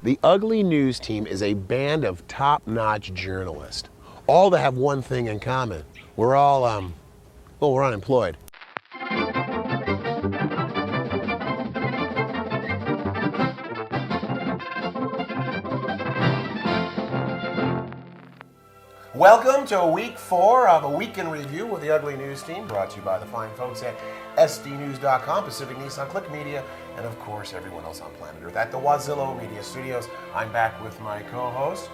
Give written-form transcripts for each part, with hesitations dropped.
The Ugly News Team is a band of top-notch journalists, all that have one thing in common. We're all, we're unemployed. Welcome to week 4 of a week in review with the Ugly News Team, brought to you by the fine folks at sdnews.com, Pacific Nissan, Click Media, and of course everyone else on planet Earth at the Wazillo Media Studios. I'm back with my co-host,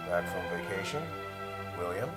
back from vacation, William.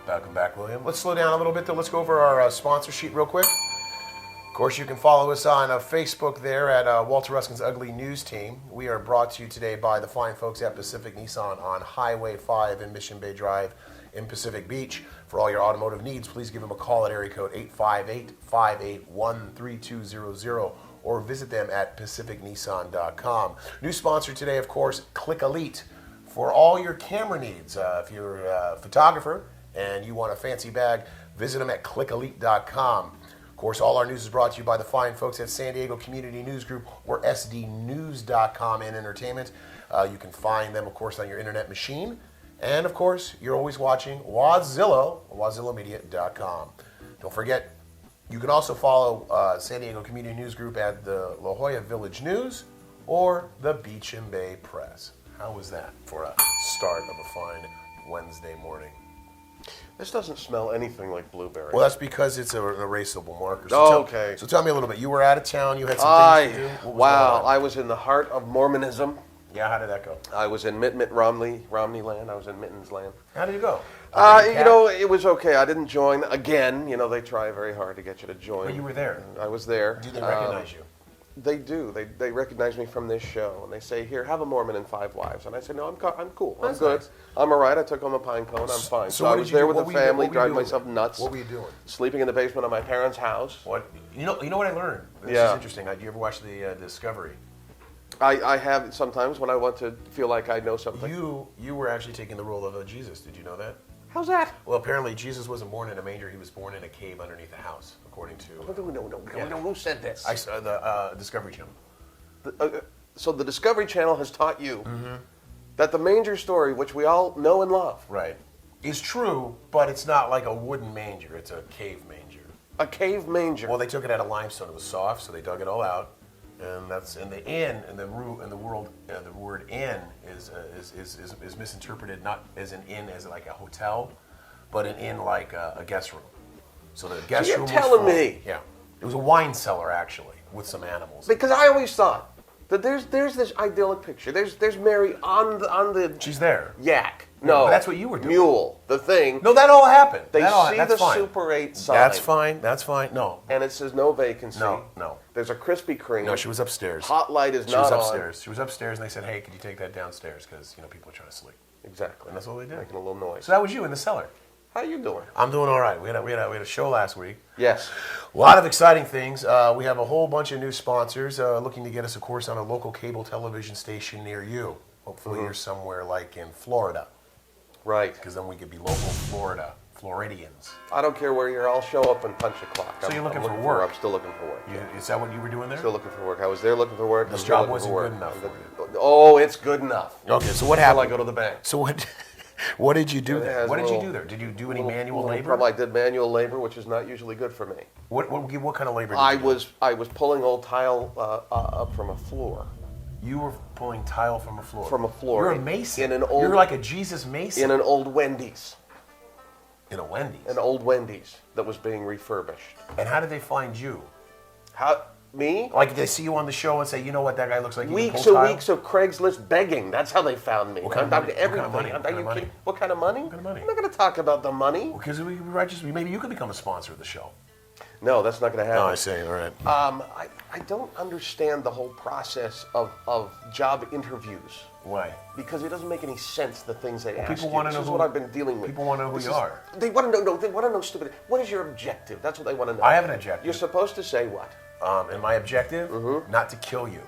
Welcome back, William. Let's slow down a little bit though. Let's go over our sponsor sheet real quick. Of course, you can follow us on Facebook there at Walter Ruskin's Ugly News Team. We are brought to you today by the fine folks at Pacific Nissan on Highway 5 in Mission Bay Drive in Pacific Beach. For all your automotive needs, please give them a call at area code 858-581-3200 or visit them at pacificnissan.com. New sponsor today, of course, Click Elite. For all your camera needs, if you're a photographer and you want a fancy bag, visit them at clickelite.com. Of course, all our news is brought to you by the fine folks at San Diego Community News Group, or sdnews.com and entertainment. You can find them, of course, on your internet machine. And, of course, you're always watching Wazillo, wazillomedia.com. Don't forget, you can also follow San Diego Community News Group at the La Jolla Village News or the Beach and Bay Press. How was that for a start of a fine Wednesday morning? This doesn't smell anything like blueberry. Well, that's because it's an erasable marker. So okay. So tell me a little bit. You were out of town. You had some things to do. Wow. I was in the heart of Mormonism. Yeah, how did that go? I was in Mitt Romney land. I was in Mitten's land. How did it go? It was okay. I didn't join again. They try very hard to get you to join. But you were there. I was there. Do they recognize you? They do. They recognize me from this show, and they say, "Here, have a Mormon and 5 wives." And I said, "No, I'm cool. I'm good. Nice. I'm all right. I took home a pine cone. I'm fine." So I was there with the family, driving myself nuts. What were you doing? Sleeping in the basement of my parents' house. What? You know what I learned? This is interesting. Do you ever watch the Discovery? I have sometimes when I want to feel like I know something. You were actually taking the role of Jesus. Did you know that? How's that? Well, apparently Jesus wasn't born in a manger. He was born in a cave underneath a house, according to... No. Who said this? I saw the Discovery Channel. So the Discovery Channel has taught you that the manger story, which we all know and love, right, is true, but it's not like a wooden manger. It's a cave manger. A cave manger. Well, they took it out of limestone. It was soft, so they dug it all out, and that's in the inn and the word inn is misinterpreted not as an inn as like a hotel, but an inn like a guest room. So the guest room. You're telling me? Yeah, it was a wine cellar actually with some animals. Because I always thought that there's this idyllic picture. There's Mary on the. She's there. Yak. No, but that's what you were doing. Mule, the thing. No, that all happened. They see that's the fine. Super 8 sign. That's fine. No. And it says no vacancy. No. There's a Krispy Kreme. No, she was upstairs. Hot light is she not was on. upstairs. She was upstairs, and they said, "Hey, could you take that downstairs? Because people are trying to sleep." Exactly. And that's what they did. Making a little noise. So that was you in the cellar. How you doing? I'm doing all right. We had a show last week. Yes. A lot of exciting things. We have a whole bunch of new sponsors looking to get us, of course, on a local cable television station near you. Hopefully you're somewhere like in Florida. Right. Because then we could be local Floridians. I don't care where you're. I'll show up and punch a clock. So you're looking for work. I'm still looking for work. Is that what you were doing there? Still looking for work. I was there looking for work. This job wasn't good enough for you. Oh, it's good enough. Okay, so what happened? Until I go to the bank. So what did you do there? What did you do there? Did Did you do any manual labor? I did manual labor, which is not usually good for me. What kind of labor did you do? I was pulling old tile up from a floor. You were pulling tile from a floor? From a floor. You're a mason. You're like a Jesus Mason. In an old Wendy's. In a Wendy's? An old Wendy's that was being refurbished. And how did they find you? Me? Like, did they see you on the show and say, you know what, that guy looks like he can Weeks pull and tile? weeks of Craigslist begging. That's how they found me. What kind of money? Everything. What kind of money? What kind of money? What kind of money? I'm not going to talk about the money. Because maybe you could become a sponsor of the show. No, that's not going to happen. Oh, I see. All right. I don't understand the whole process of job interviews. Why? Because it doesn't make any sense, the things they ask you. People want to know This is what I've been dealing with. People want to know who you are. They want to know. No, they want to know stupid. What is your objective? That's what they want to know. I have an objective. You're supposed to say what? And my objective? Not to kill you.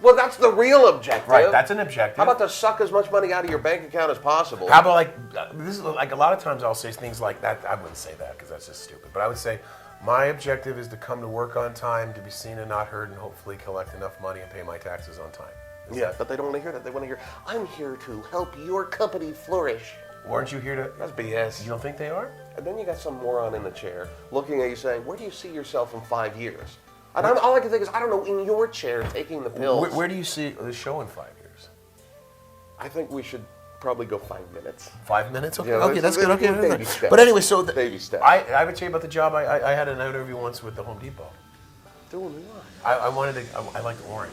Well, that's the real objective. Right, that's an objective. How about to suck as much money out of your bank account as possible? How about this is like a lot of times I'll say things like that. I wouldn't say that because that's just stupid. But I would say, my objective is to come to work on time, to be seen and not heard, and hopefully collect enough money and pay my taxes on time. Yeah, but they don't want to hear that. They want to hear, I'm here to help your company flourish. Weren't you here to? That's BS. You don't think they are? And then you got some moron in the chair looking at you saying, where do you see yourself in 5 years? And all I can think is, I don't know, in your chair taking the pills. Where do you see the show in 5 years? I think we should probably go 5 minutes. 5 minutes? Okay, Yeah, okay, that's good. Okay, baby steps. But anyway, so Baby steps. I would tell you about the job. I had an interview once with the Home Depot. Doing what? I like orange.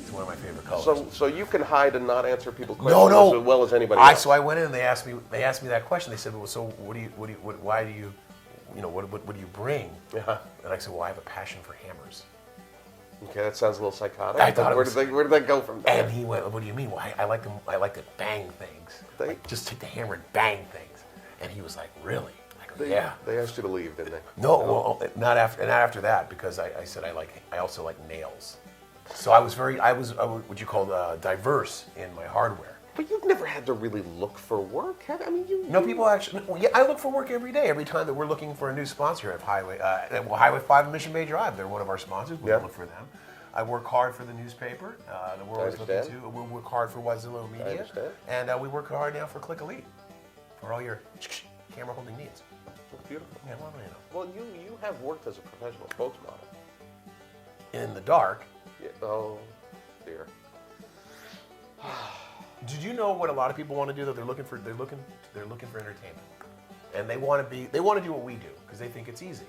It's one of my favorite colors. So you can hide and not answer people's questions No. as well as anybody else. So I went in and they asked me that question. They said, well, so why do you, what do you bring? Yeah. And I said, well, I have a passion for hammers. Okay, that sounds a little psychotic. I thought where did that go from there? And he went, what do you mean? Well, I like to bang things. Like, just take the hammer and bang things. And he was like, really? I go, yeah. They asked you to leave, didn't they? No, well, not after that, because I said I also like nails. So I was what you call diverse in my hardware. But you've never had to really look for work, have you? I mean, you... No, people actually. Well, yeah, I look for work every day. Every time that we're looking for a new sponsor at Highway 5 and Mission Bay Drive, they're one of our sponsors. We look for them. I work hard for the newspaper. The world is looking to. We work hard for Wazillo Media. I understand. And we work hard now for Click Elite for all your camera holding needs. That's beautiful. Yeah, well, you know. Well, you have worked as a professional spokesmodel. In the dark. Yeah. Oh, dear. Did you know what a lot of people want to do? That they're looking for entertainment, and they want to do what we do because they think it's easy.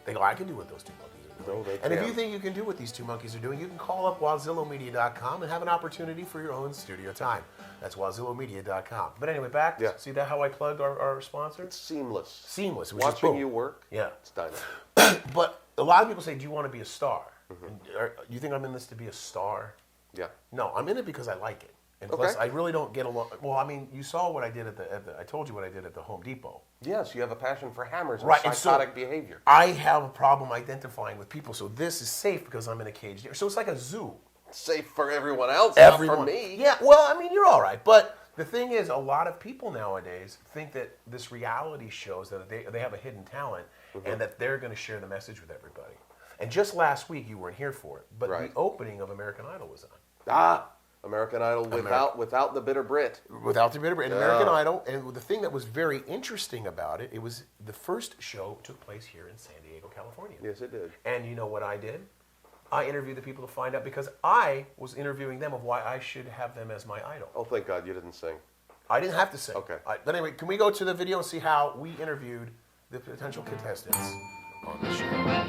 They go, I can do what those two monkeys are doing. No, they and if can't. you think you can do what these two monkeys are doing, you can call up wazillomedia.com and have an opportunity for your own studio time. That's wazillomedia.com. But anyway, back. Yeah. See that how I plugged our sponsor? It's seamless. Seamless. It was just Watching boom. you work. Yeah. It's dynamite. But a lot of people say, do you want to be a star? You think I'm in this to be a star? Yeah. No, I'm in it because I like it. And Okay. plus, I really don't get along. Well, I mean, you saw what I did I told you what I did at the Home Depot. Yes, you have a passion for hammers and Right, and so psychotic behavior. I have a problem identifying with people, so this is safe because I'm in a cage. So it's like a zoo. Safe for everyone else, Everyone. not for me. Yeah, well, I mean, you're all right. But the thing is, a lot of people nowadays think that this reality shows that they have a hidden talent and that they're going to share the message with everybody. And just last week, you weren't here for it, but Right. the opening of American Idol was on. American Idol without the bitter Brit. Without the bitter Brit. American Idol, and the thing that was very interesting about it, it was the first show took place here in San Diego, California. Yes, it did. And you know what I did? I interviewed the people to find out because I was interviewing them of why I should have them as my idol. Oh, thank God you didn't sing. I didn't have to sing. Okay. But anyway, can we go to the video and see how we interviewed the potential contestants on the show?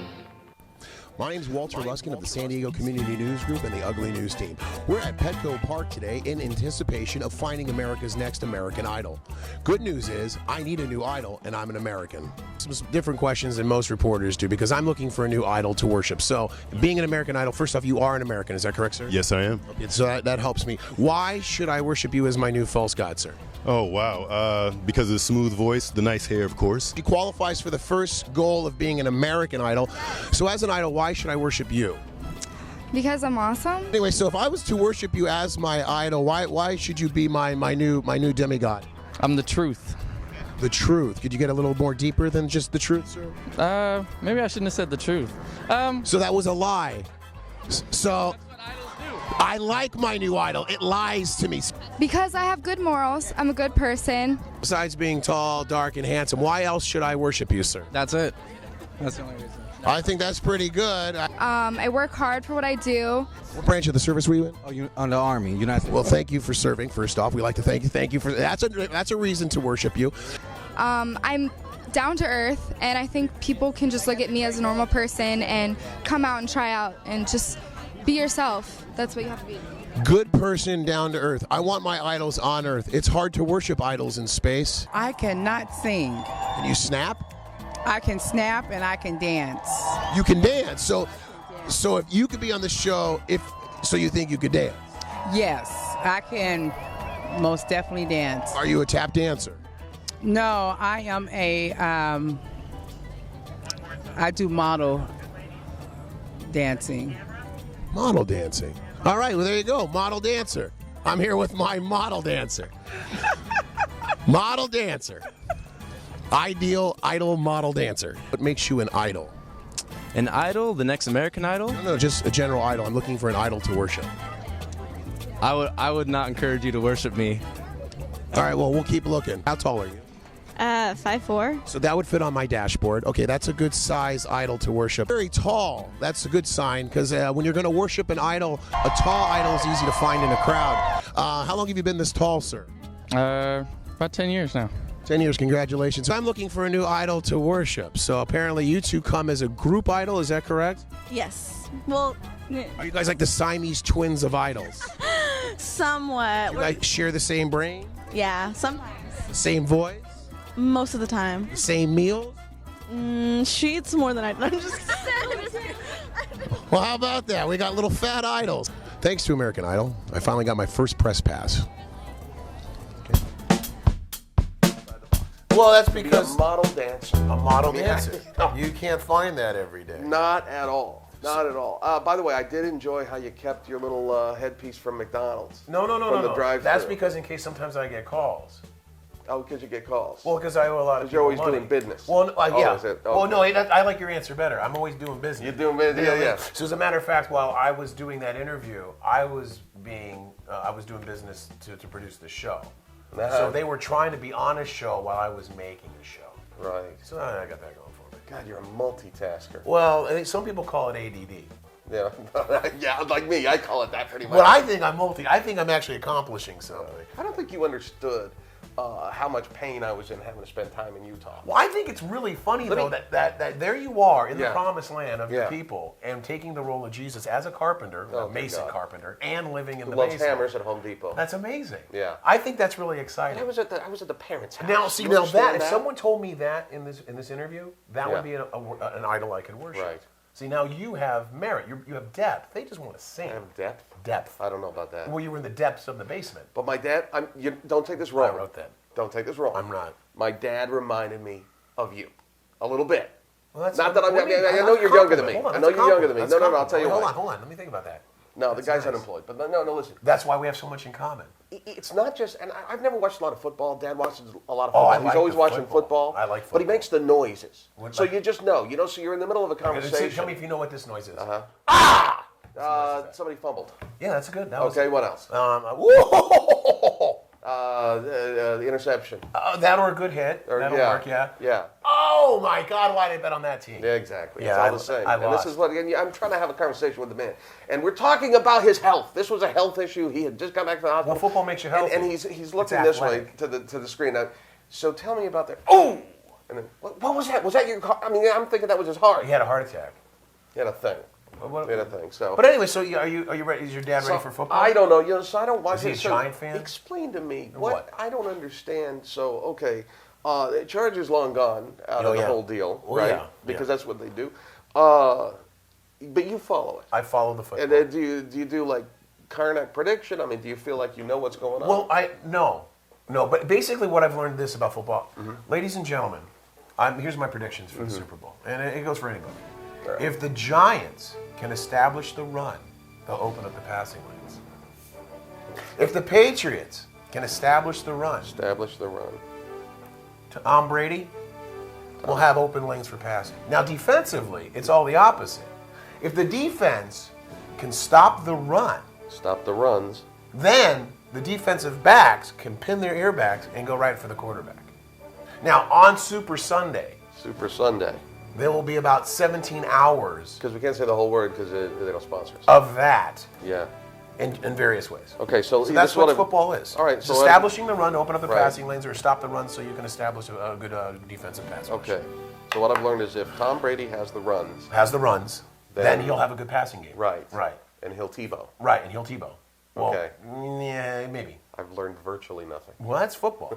My name's Walter Luskin of the San Diego Community News Group and the Ugly News Team. We're at Petco Park today in anticipation of finding America's next American Idol. Good news is, I need a new idol, and I'm an American. Some different questions than most reporters do because I'm looking for a new idol to worship. So, being an American Idol, first off, you are an American. Is that correct, sir? Yes, I am. Okay, so that helps me. Why should I worship you as my new false god, sir? Oh, wow. Because of the smooth voice, the nice hair, of course. He qualifies for the first goal of being an American Idol. So as an idol, why should I worship you? Because I'm awesome. Anyway, so if I was to worship you as my idol, why should you be my new demigod? I'm the truth. The truth. Could you get a little more deeper than just the truth, sir? Maybe I shouldn't have said the truth. So that was a lie. So I like my new idol. It lies to me. Because I have good morals. I'm a good person. Besides being tall, dark, and handsome, why else should I worship you, sir? That's it. That's the only reason. I think that's pretty good. I work hard for what I do. What branch of the service were you in? Oh, you on the Army, United States. Well, thank you for serving. First off, we like to thank you. Thank you for that's a reason to worship you. I'm down to earth, and I think people can just look at me as a normal person and come out and try out and just be yourself. That's what you have to be. Good person, down to earth. I want my idols on earth. It's hard to worship idols in space. I cannot sing. Can you snap? I can snap and I can dance. You can dance. So if you could be on the show, so you think you could dance? Yes, I can most definitely dance. Are you a tap dancer? No, I am I do model dancing. Model dancing. All right, well, there you go. Model dancer. I'm here with my model dancer. Model dancer. Ideal idol model dancer. What makes you an idol? An idol? The next American Idol? No, just a general idol. I'm looking for an idol to worship. I would not encourage you to worship me. All right, well, we'll keep looking. How tall are you? 5'4". So that would fit on my dashboard. Okay, that's a good size idol to worship. Very tall. That's a good sign because when you're going to worship an idol, a tall idol is easy to find in a crowd. How long have you been this tall, sir? About 10 years now. 10 years, congratulations. I'm looking for a new idol to worship. So apparently you two come as a group idol, is that correct? Yes. Well, Are you guys like the Siamese twins of idols? somewhat. You guys share the same brain, Yeah, sometimes. the same voice, Most of the time. the same meals? She eats more than I do. I'm just Well, how about that? We got little fat idols. Thanks to American Idol, I finally got my first press pass. Well, that's Be a model dancer. a model Yeah. dancer. You can't find that every day. Not at all. Not at all. By the way, I did enjoy how you kept your little headpiece from McDonald's. No, From the drive-thru. That's because in case sometimes I get calls. Oh, because you get calls. Well, because I owe a lot of 'Cause you're people always money. doing business. Well, yeah. is it? Well, Okay. no, I like your answer better. I'm always doing business. You're doing business. You know, Yeah. So as a matter of fact, while I was doing that interview, I was doing business to produce the show. Uh-huh. So they were trying to be on a show while I was making a show. Right. So I got that going for me. God, you're a multitasker. Well, I think some people call it ADD. Yeah. Yeah, like me. I call it that pretty much. But I think I think I'm actually accomplishing something. I don't think you understood how much pain I was in having to spend time in Utah. Well, I think it's really funny though that there you are in the Yeah. promised land of your Yeah. people and taking the role of Jesus as a carpenter, Oh, a mason good God. carpenter, and living in Who the loves basement. hammers at Home Depot. That's amazing. Yeah. I think that's really And exciting. I was at the parents' house. Now, see, You now understand if someone told me that in this interview, that Yeah. would be an idol I could worship. Right. See, now you have merit. You have depth. They just want to sing. I have depth. Depth. I don't know about that. Well, you were in the depths of the basement. But my dad, you don't take this wrong. I wrote that. Don't take this wrong. I'm not. My dad reminded me of you a little bit. Well, that's Not that I'm. what do you mean? I know That's a you're younger than me. compliment. Hold on, I know that's a you're younger than me. compliment. No, That's I'll tell you Hold why. on, hold on. Let me think about that. No, the That's guy's nice. unemployed. But no, listen. That's why we have so much in common. It's not just, and I've never watched a lot of football. Dad watches a lot of Oh, football. I He's like always the watching football. football. I like But he football. makes the noises. What, So like- you just know. So you're in the middle of a Okay, conversation. tell me if you know what this noise is. Somebody fumbled. Yeah, that's good. That was Okay, what else? whoa! The interception. That or a good hit. That'll work, yeah. Yeah. Oh my God! Why did I bet on that team? Yeah, exactly. Yeah, It's all the same. I And lost. this is what again, I'm trying to have a conversation with the man, and we're talking about his health. This was a health issue. He had just come back from the hospital. Well, football makes you healthy. and he's looking It's this way athletic. to the screen. Now, so tell me about that. Oh, and then what was that? Was that your? I mean, I'm thinking that was his heart. He had a heart attack. He had a thing. What- He had a thing. So. But anyway, so are you ready? Is your dad ready So, for football? I don't know. You know, so I don't watch. Is he it. a So Giant fan? Explain to me What? I don't understand. So okay, Chargers long gone out Oh, of the yeah. whole deal, Oh, right? yeah, Because yeah. that's what they do. But you follow it. I follow the football. And then do you do like Karnak prediction? I mean, do you feel like you know what's going on? Well, no. But basically, what I've learned this about football, ladies and gentlemen, here's my predictions for the Super Bowl, and it goes for anybody. Right. If the Giants can establish the run, they'll open up the passing lanes. If the Patriots can establish the run, establish the run. Tom Brady will have open lanes for passing. Now, defensively, it's all the opposite. If the defense can stop the run, Stop the runs. then the defensive backs can pin their earbacks and go right for the quarterback. Now, on Super Sunday, Super Sunday. there will be about 17 hours Because we can't say the whole word because they don't sponsor us. of that Yeah. in various ways. Okay, so, So this that's is what I've- football is. All right, It's so establishing the run to open up the Right. passing lanes, or stop the run so you can establish a good defensive pass rush. Okay, so what I've learned is if Tom Brady has the runs, Has the runs, then Then- he'll have a good passing game. right, Right. and he'll TiVo. Right, and he'll Tebow. Well, Okay. Yeah, maybe. I've learned virtually nothing. Well, that's football.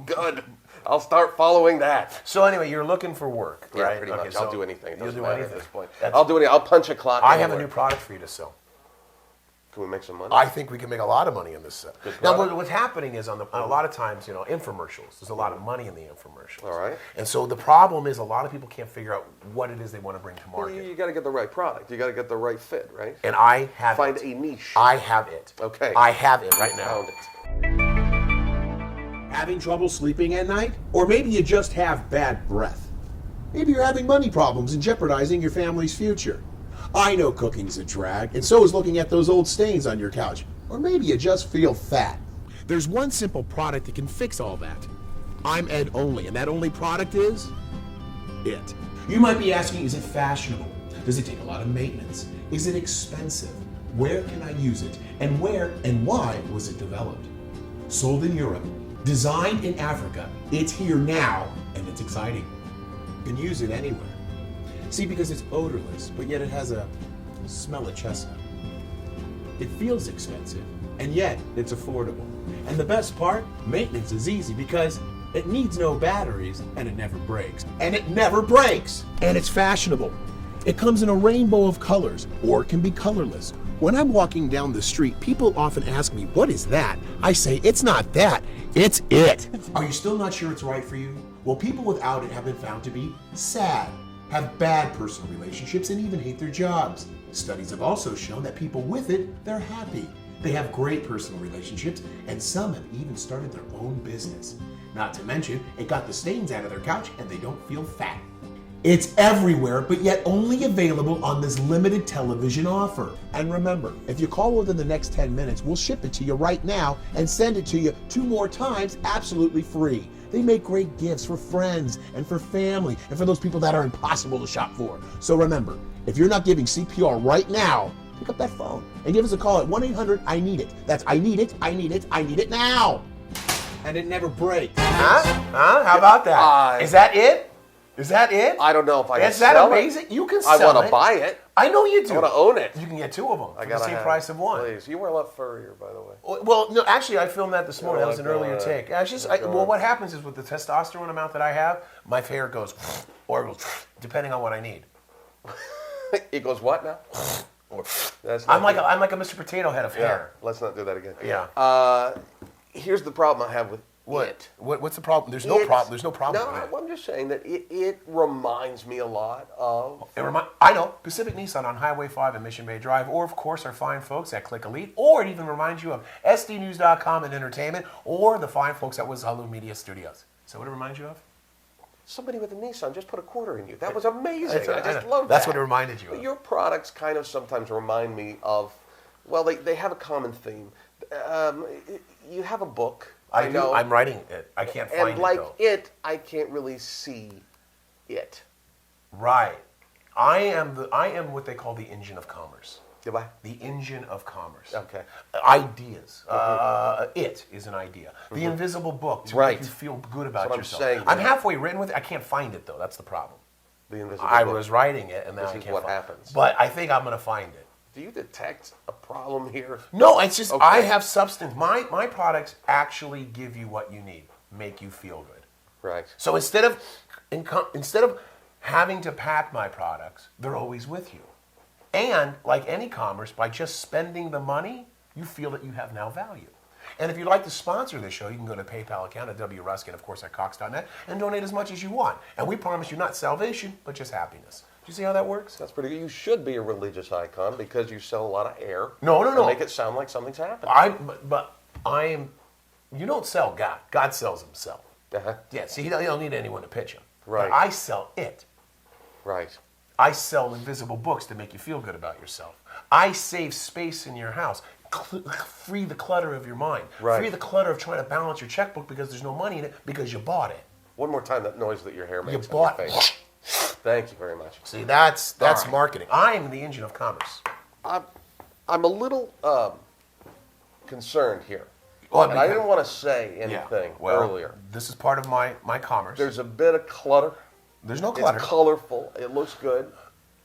Good. I'll start following that. So anyway, you're looking for work, Yeah, right? pretty Okay, much. I'll so do anything. It You'll doesn't do matter anything. at this point. That's- I'll do anything. I'll punch a clock. I have a anywhere. new product for you to sell. Can we make some money? I think we can make a lot of money in this. Good Now, product. what's happening is on a lot of times, infomercials. There's a lot of money in the infomercials. All right. And so the problem is a lot of people can't figure out what it is they want to bring to Well, market. you got to get the right product. You got to get the right fit, right? And I have Find it. a niche. I have it. Okay. I have it right now. Found it. Having trouble sleeping at night? Or maybe you just have bad breath. Maybe you're having money problems and jeopardizing your family's future. I know cooking's a drag, and so is looking at those old stains on your couch. Or maybe you just feel fat. There's one simple product that can fix all that. I'm Ed Only, and that only product is it. You might be asking, is it fashionable? Does it take a lot of maintenance? Is it expensive? Where can I use it? And where and why was it developed? Sold in Europe, designed in Africa, it's here now, and it's exciting. You can use it anywhere. See, because it's odorless, but yet it has a smell of chestnut. It feels expensive, and yet it's affordable. And the best part, maintenance is easy because it needs no batteries, and it never breaks. And it never breaks! And it's fashionable. It comes in a rainbow of colors, or it can be colorless. When I'm walking down the street, people often ask me, what is that? I say, it's not that, it's it. Are you still not sure it's right for you? Well, people without it have been found to be sad, have bad personal relationships, and even hate their jobs. Studies have also shown that people with it, they're happy. They have great personal relationships, and some have even started their own business. Not to mention, it got the stains out of their couch and they don't feel fat. It's everywhere, but yet only available on this limited television offer. And remember, if you call within the next 10 minutes, we'll ship it to you right now and send it to you 2 more times absolutely free. They make great gifts for friends and for family and for those people that are impossible to shop for. So remember, if you're not giving CPR right now, pick up that phone and give us a call at 1-800-I-NEED-IT. That's I need it, I need it, I need it now. And it never breaks. Huh? How about that? Is that it? Is that it? I don't know if I can Is that sell amazing? it. You can sell it. I want to buy it. I know you do. I want to own it. You can get 2 of them for the gotta same have price it. of one. Please. You were a lot furrier, by the way. Well, no, actually, I filmed that this morning. Oh, That was an earlier God. take. Well, what happens is with the testosterone amount that I have, my hair goes, or it goes, depending on what I need. It goes what now? Or, That's I'm not like a Mr. Potato Head of Yeah, hair. let's not do that again. Yeah. Here's the problem I have with it. What's the problem? There's no problem. There's no problem with it. No, I'm just saying that it reminds me a lot of... I know, Pacific Nissan on Highway 5 and Mission Bay Drive, or of course our fine folks at Click Elite, or it even reminds you of SDNews.com and Entertainment, or the fine folks at Wazaloo Media Studios. So what it reminds you of? Somebody with a Nissan just put a quarter in you. That was amazing. I just I know. love that. That's what it reminded you But of. your products kind of sometimes remind me of, well, they have a common theme. You have a book. I know. I'm writing it. I can't find and it, like though. I can't really see it. Right. I am what they call the engine of commerce. Goodbye. The engine of commerce. Okay. Ideas. It is an idea. The invisible book to Right. make you feel good about That's what yourself. I'm saying, I'm man. halfway written with it. I can't find it, though. That's the problem. The invisible I book. was writing it, and now This I is can't what find happens. it. But I think I'm going to find it. Do you detect a problem here? No, it's just Okay. I have substance. My products actually give you what you need, make you feel good. Right. So instead of having to pack my products, they're always with you. And like any commerce, by just spending the money, you feel that you have now value. And if you'd like to sponsor this show, you can go to PayPal account at WRuskin, of course, at Cox.net, and donate as much as you want. And we promise you not salvation, but just happiness. Do you see how that works? That's pretty good. You should be a religious icon because you sell a lot of air. No. And make it sound like something's happening. I am. You don't sell God. God sells himself. Uh-huh. Yeah. See, you don't need anyone to pitch him. Right. But I sell it. Right. I sell invisible books to make you feel good about yourself. I save space in your house. Free the clutter of your mind. Right. Free the clutter of trying to balance your checkbook because there's no money in it because you bought it. One more time, that noise that your hair makes. You on bought your face. Thank you very much. See, that's right. marketing. I am the engine of commerce. I'm a little concerned here. Well, and I didn't want to say anything Well, earlier. This is part of my commerce. There's a bit of clutter. There's no clutter. It's colorful. It looks good.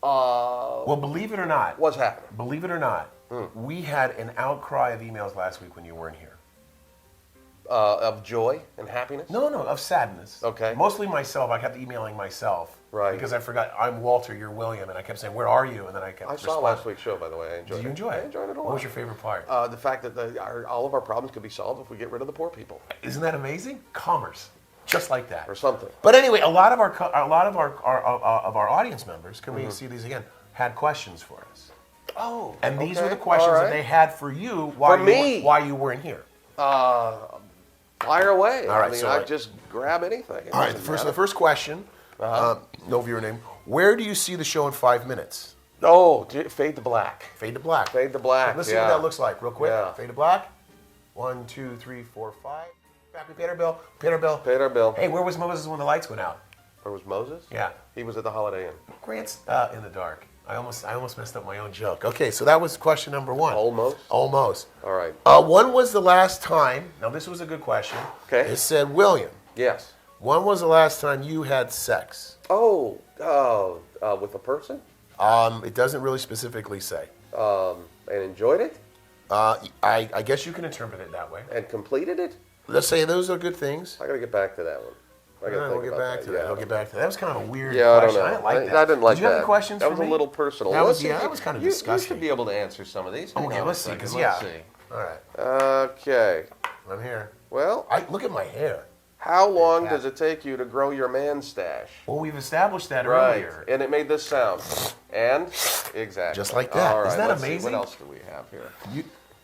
Well, believe it or not. What's happening? Believe it or not, we had an outcry of emails last week when you weren't here. Of joy and happiness? No, of sadness. Okay. Mostly myself. I kept emailing myself. Right. Because I forgot, I'm Walter, you're William, and I kept saying, where are you? And then I kept I saw responding. last week's show, by the way. I enjoyed Did you it. enjoy it? I enjoyed it a lot. What was your favorite part? The fact that all of our problems could be solved if we get rid of the poor people. Isn't that amazing? Commerce. Just like that. Or something. But anyway, a lot of our audience members, can we see these again, had questions for us. Oh, And these okay. were the questions All right. that they had for you why you weren't here. Fire away. All right, I mean, so I just grab anything. It All right, doesn't the matter. first question, no viewer name. Where do you see the show in 5 minutes? Oh, fade to black. Fade to black. Fade to black. Let's see what that looks like real quick. Yeah. Fade to black. 1, 2, 3, 4, 5. Back, we paid our bill. Paid our bill. Paid our bill. Hey, where was Moses when the lights went out? Where was Moses? Yeah. He was at the Holiday Inn. Grant's in the dark. I almost messed up my own joke. Okay, so that was question number 1. Almost? Almost. All right. When was the last time? Now this was a good question. Okay. It said, William, Yes. when was the last time you had sex? Oh, with a person? It doesn't really specifically say. And enjoyed it? I guess you can interpret it that way. And completed it? Let's say those are good things. I gotta get back to that one. I gotta think We'll get about back to that. Yeah. We'll get back to that. That was kind of a weird Yeah, I don't question. know. I didn't like that. I didn't like Did you have that. any questions That for was me? a little personal. That was, Let's see. yeah, that was kind of You disgusting. should be able to answer some of these. Hang Okay, on let's a see, second. 'cause, Let's yeah. see. All right. Okay. I'm here. Well, Look at my hair. how long does it take you to grow your man stash? Well, we've established that Right. earlier. And it made this sound. And exactly. Just like that. All right. Isn't that let's see. amazing? What else do we have here?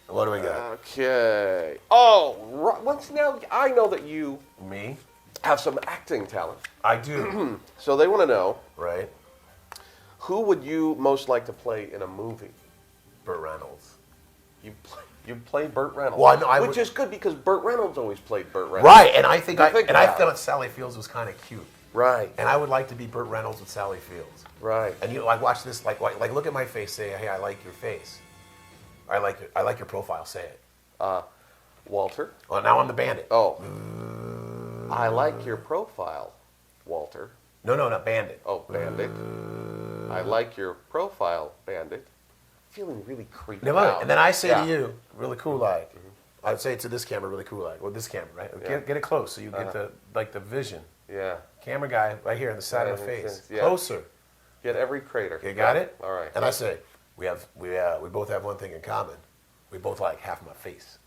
What do we got? Okay. Oh, once now I know that you Me? have some acting talent. I do. So they want to know, Right? who would you most like to play in a movie? Burt Reynolds. You play Burt Reynolds. Well, no, which is good because Burt Reynolds always played Burt Reynolds. Right, and I think You think I about thought it. Sally Fields was kind of cute, Right. and I would like to be Burt Reynolds with Sally Fields. Right. And like watch this, like look at my face, say, hey, I like your face. I like your profile. Say it. Walter. Well, now I'm the bandit. Oh. I like your profile, Walter. No, not bandit. Oh, Bandit. I like your profile, Bandit. Feeling really creeped No, out. and then I say Yeah. to you, really cool, like. I'd say it to this camera, really cool, like. Well, this camera, right? Yeah. Get it close so you get the vision. Yeah. Camera guy right here on the side of the Yeah, face. yeah. Closer. Get every crater. You got Yeah. it? All right. And I say, we both have one thing in common. We both like half my face.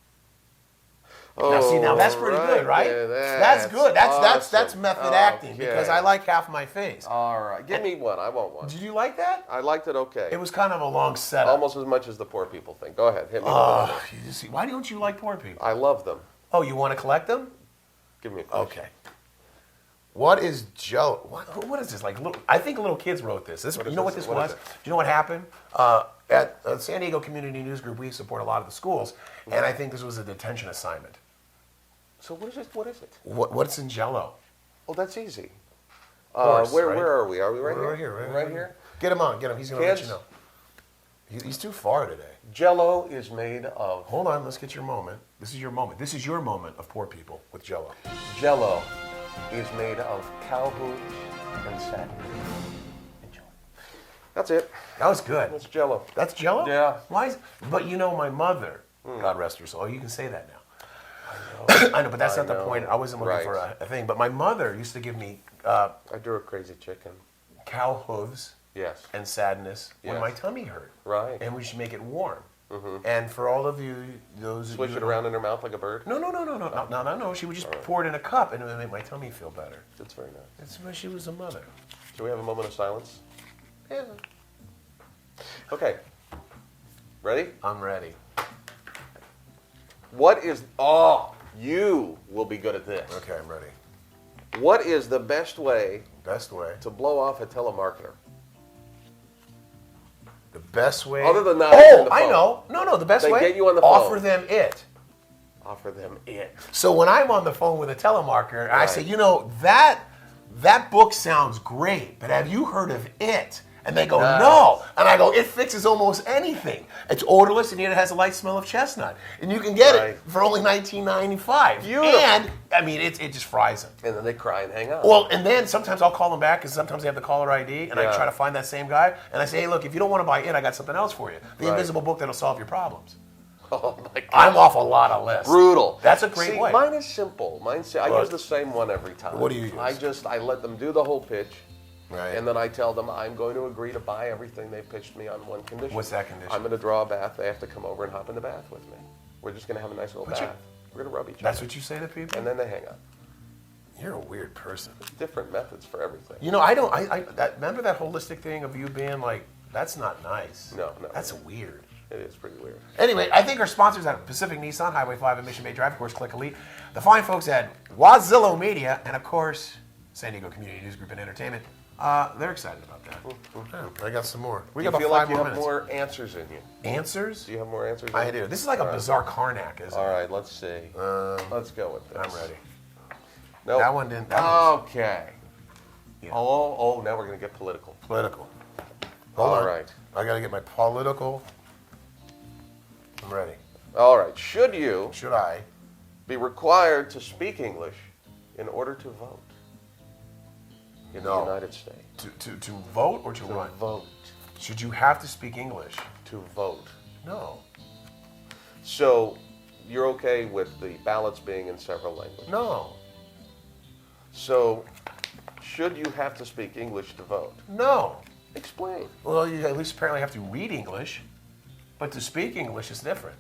Now see, now that's pretty good, right? Yeah, That's good. That's awesome. method acting because Okay. I like half my face. All right. Give me one. I want one. Did you like that? I liked it okay. It was kind of a long setup. Almost as much as the poor people think. Go ahead. Hit me with one. You see, why don't you like poor people? I love them. Oh, you want to collect them? Give me a question. Okay. What is Joe? What is this? Like, I think little kids wrote this. What is You know what this? this What was? is Do it? you know what happened? At San Diego Community News Group, we support a lot of the schools, and I think this was a detention assignment. So what is it? What is it? What's in Jello? Oh, that's easy. Horse, where right? are we? Are we right We're here? right here, Right here? Get him on. Get him. He's going to let Kids? you know. He's too far today. Jello is made of Hold on. Let's get your moment. This is your moment. This is your moment of poor people with Jello. Jello is made of cow hooves and satin. Enjoy. That's it. That was good. That's Jello. That's Jello? Yeah. Why is? But you know, my mother, God rest her soul. You can say that now. I know, but that's I not the know. point. I wasn't looking Right. for a thing. But my mother used to give me I drew a crazy chicken. cow hooves Yes. and sadness when Yes. my tummy hurt. Right. And we should make it warm. And for all of you, those Swish of it you around in her mouth like a bird. No. She would just pour it in a cup, and it would make my tummy feel better. That's very nice. That's why she was a mother. Should we have a moment of silence? Yeah. Okay. Ready? I'm ready. What is... Oh, you will be good at this. Okay, I'm ready. What is the best way Best way. to blow off a telemarketer? The best way. Other than that, Oh, on the I phone. know. No. The best They way. get you on the Offer phone. them it. Offer them it. So when I'm on the phone with a telemarketer, I Right. say, you know, that book sounds great, but have you heard of it? And they go, Nice. no. And I go, it fixes almost anything. It's odorless and yet it has a light smell of chestnut. And you can get Right. it for only $19.95. Beautiful. And, I mean, it just fries them. And then they cry and hang up. Well, and then sometimes I'll call them back because sometimes they have the caller ID, and I Yeah. try to find that same guy, and I say, hey, look, if you don't want to buy it, I got something else for you. The Right. invisible book that'll solve your problems. Oh my God. I'm off a lot of lists. Brutal. That's a great See, way. Mine is simple. I What? use the same one every time. What do you use? I let them do the whole pitch. Right. And then I tell them I'm going to agree to buy everything they pitched me on one condition. What's that condition? I'm going to draw a bath. They have to come over and hop in the bath with me. We're just going to have a nice little What's bath. your- We're going to rub each That's other. what you say to people? And then they hang up. You're a weird person. Different methods for everything. You know, remember that holistic thing of you being like, that's not nice. No. That's weird. It is pretty weird. Anyway, I think our sponsors at Pacific Nissan, Highway 5 and Mission Bay Drive, of course, Click Elite, the fine folks at Wazillo Media, and of course, San Diego Community News Group and Entertainment. They're excited about that. Yeah, I got some more. We Do got you about feel 5 like you more have minutes. more answers in you? Answers? Do you have more answers? I do. This is like a bizarre Karnak, isn't it? All right, let's see. Let's go with this. I'm ready. Nope. That one didn't. That was Okay. Yeah. Oh, now we're going to get political. political. Hold All on. right. I got to get my political. I'm ready. All right. Should you Should I? be required to speak English in order to vote in No. the United States? To vote or to To run? vote. Should you have to speak English? To vote. No. So you're okay with the ballots being in several languages? No. So should you have to speak English to vote? No. Explain. Well, you at least apparently have to read English, but to speak English is different.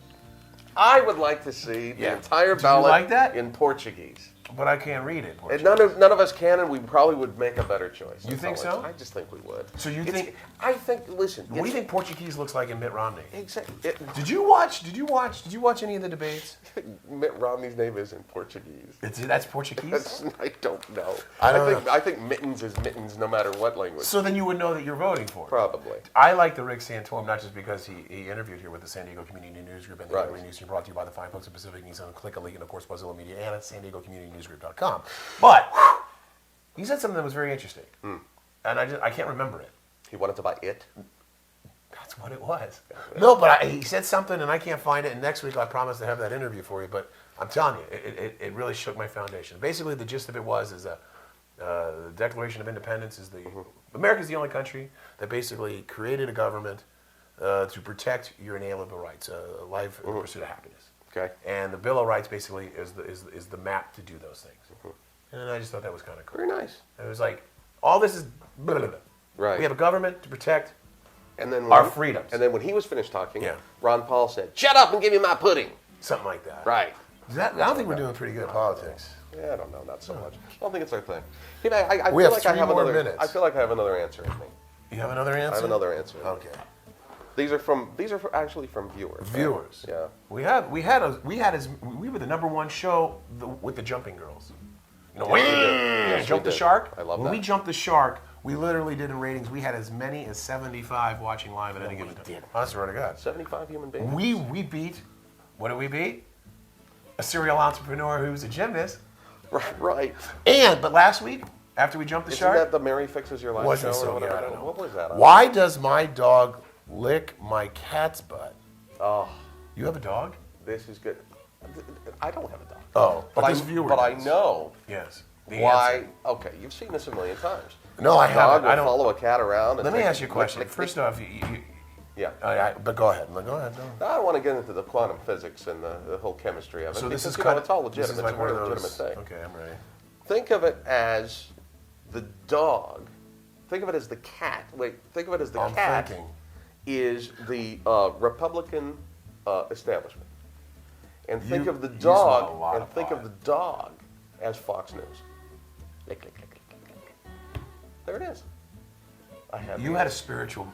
I would like to see the Yeah. entire Do you ballot like that? in Portuguese. But I can't read it. And none of us can, and we probably would make a better choice. You think That's all so? I just think we would. So you think- I think. Listen. What do you think Portuguese looks like in Mitt Romney? Exactly. Did you watch any of the debates? Mitt Romney's name is in Portuguese. That's Portuguese? I don't know. I don't know. I think mittens is mittens no matter what language. So then you would know that you're voting for it. Probably. I like the Rick Santorum, not just because he interviewed here with the San Diego Community News Group and the Right. Community News Group brought to you by the fine folks at Pacific Nissan, Click Elite, and of course Buzzilla Media and at San Diego Community Newsgroup.com. But he said something that was very interesting, and I can't remember it. He wanted to buy it. That's what it was. No, but he said something, and I can't find it. And next week I promise to have that interview for you. But I'm telling you, it really shook my foundation. Basically, the gist of it was the Declaration of Independence is America's the only country that basically created a government to protect your inalienable rights, life, and the pursuit of happiness. Okay. And the Bill of Rights basically is the map to do those things. And I just thought that was kind of cool. Very nice. It was like all this is blah, blah, blah. Right. We have a government to protect And then our freedoms. And then when he was finished talking, Yeah. Ron Paul said, "Shut up and give me my pudding." something like that. Right. I don't think we're doing pretty good at politics. Yeah, I don't know, not so much. I don't think it's our thing. You know, I We feel have like I 3 have more another. minutes. I feel like I have another answer in me. You have another answer? I have another answer. Okay. These are actually from viewers. right? Viewers. Yeah. We were the number one show with the jumping girls. You know, Yes, we did. Yes, we jump the did. shark. I love when that. we jumped the shark, we literally did in ratings. We had as many as 75 watching live at any given time. I swear to God. 75 human beings. We beat. What did we beat? A serial entrepreneur who's a gymnast. Right. But last week, after we jumped the Isn't shark, that the Mary Fixes Your Life wasn't show or so. whatever? Yeah, I don't know. What was that? Why does my dog lick my cat's butt? Oh, You have a dog? this is good. I don't have a dog. Oh, But this viewer I does. know Yes. The why. answer. Okay, you've seen this a million times. No, I A dog haven't. will I don't. follow a cat around. And Let me take- ask you a question. lick, lick, First lick. off, Yeah. but go ahead. Go ahead. No. I don't want to get into the quantum physics and the whole chemistry of it. So this because, is you kind know, of it's all This legitimate. is like It's a one of very those. legitimate thing. Okay, I'm ready. Think of it as the dog. Think of it as the cat. Wait, think of it as the I'm cat thinking. is the Republican establishment. And think You- of the you smell a dog lot and of think of pot. the dog as Fox News. Lick, lick, lick, lick, lick, lick, lick. There it is. I have You the had a answer. spiritual.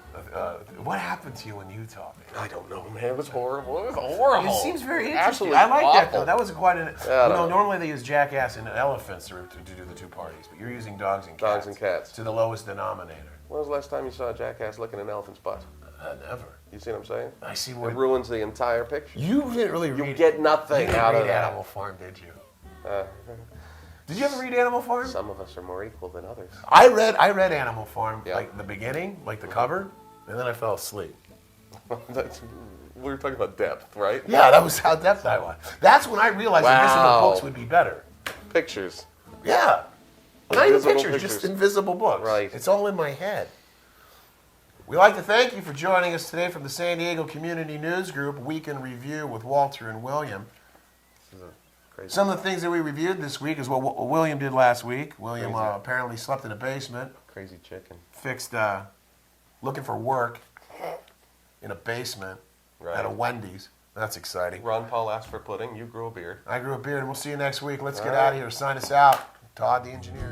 What happened to you in Utah, man? I don't know, man. It was horrible. It was horrible. It seems very interesting. Absolutely I like that awful. though. That was quite an. Yeah, I don't know. Normally they use jackass and elephants to do the two parties, but you're using dogs and cats. Dogs and cats. To the lowest denominator. When was the last time you saw a jackass licking an elephant's butt? Never. You see what I'm saying? I see It what. ruins the entire picture. You didn't really read. You get nothing you didn't out read of that. Animal Farm, did you? Uh, Did you ever read Animal Farm? some of us are more equal than others. I read Animal Farm, Yeah. like the beginning, like the cover, and then I fell asleep. We were talking about depth, right? Yeah, that was how depth I was. That's when I realized Wow. invisible books would be better. Pictures. Yeah. Not even Invisible pictures, just pictures. invisible books. Right. It's all in my head. We'd like to thank you for joining us today from the San Diego Community News Group Week in Review with Walter and William. This is a crazy. Some of the things that we reviewed this week is what William did last week. William Crazy. apparently slept in a basement, Crazy chicken. fixed looking for work in a basement at a Right. Wendy's. That's exciting. Ron Paul asked for pudding. You grew a beard. I grew a beard, and we'll see you next week. Let's get All out right. of here. Sign us out. Todd, the engineer.